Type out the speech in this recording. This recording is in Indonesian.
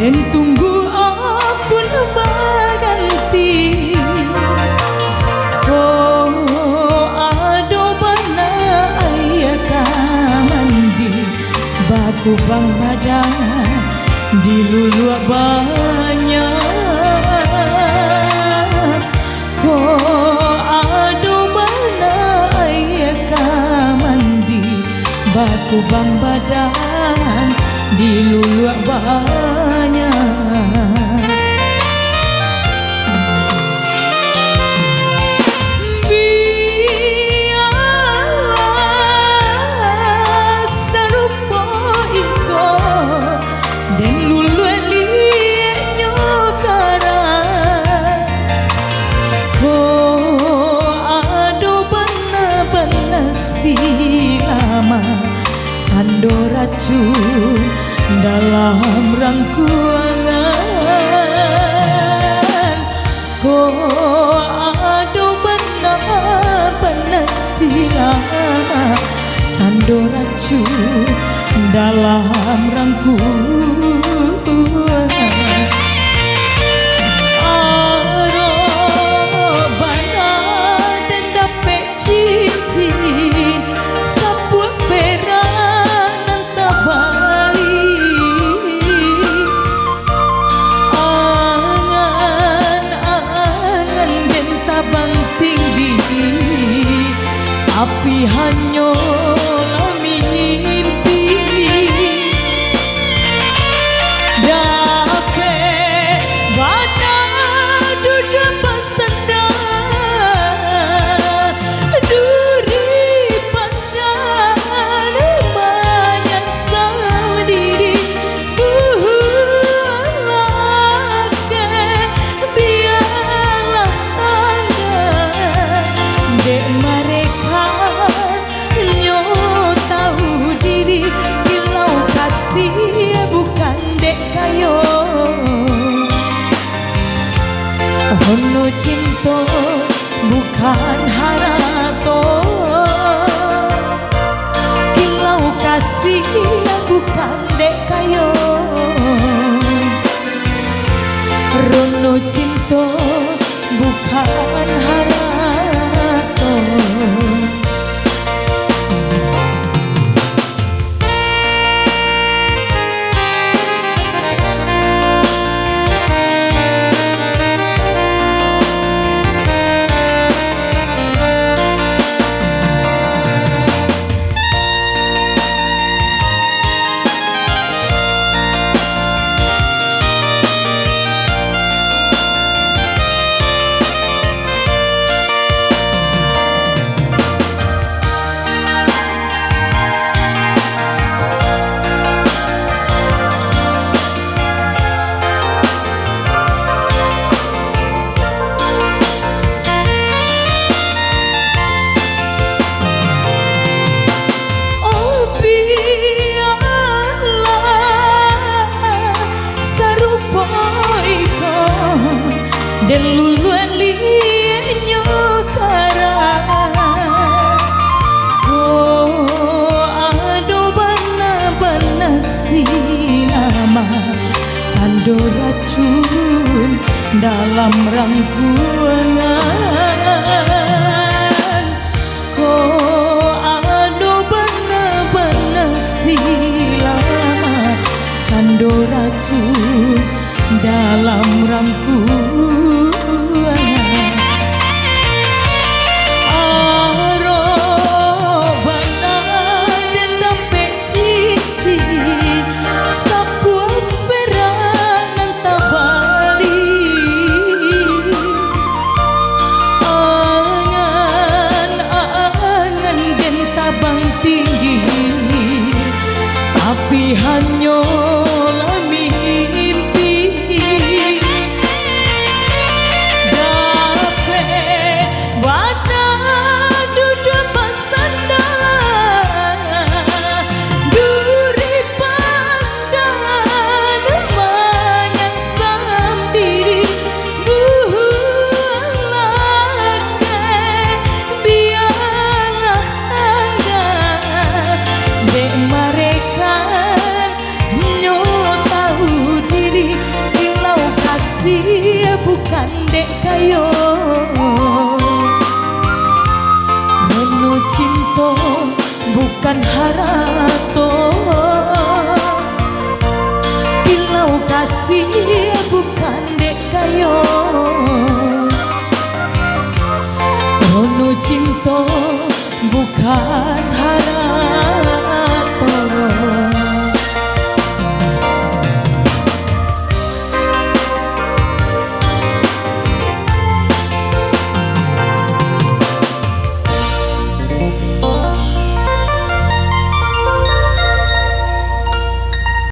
Den tunggu apun baganti. Oh ado bana ayah kamandi baku bang badan diluluak banyak. Oh ado bana ayah kamandi baku bang badan diluluak banyak. Biar serupa iko dan luluak liatnya karan. Oh ado benar-benar silama cando racun dalam rangkuangan. Oh ado benar-benar silama cando racun dalam rangkuangan. Aro bana dan dapet cincin sapuak perak nan tabali. Angan-angan dan tabang tinggi tapi hanyalah mimpi. Dapet bana duduk bersandar duri pandang banyak sendiri. Laki biarlah tangan dek mereka nyo tahu diri. Kilau kasih bukan dek kayo Hono cinta bukan harato. Kilau kasih bukan dek kayo Rono cinta bukan harato. cinta bukan harato, kilau kasih bukan dek kayo. Rono cinta bukan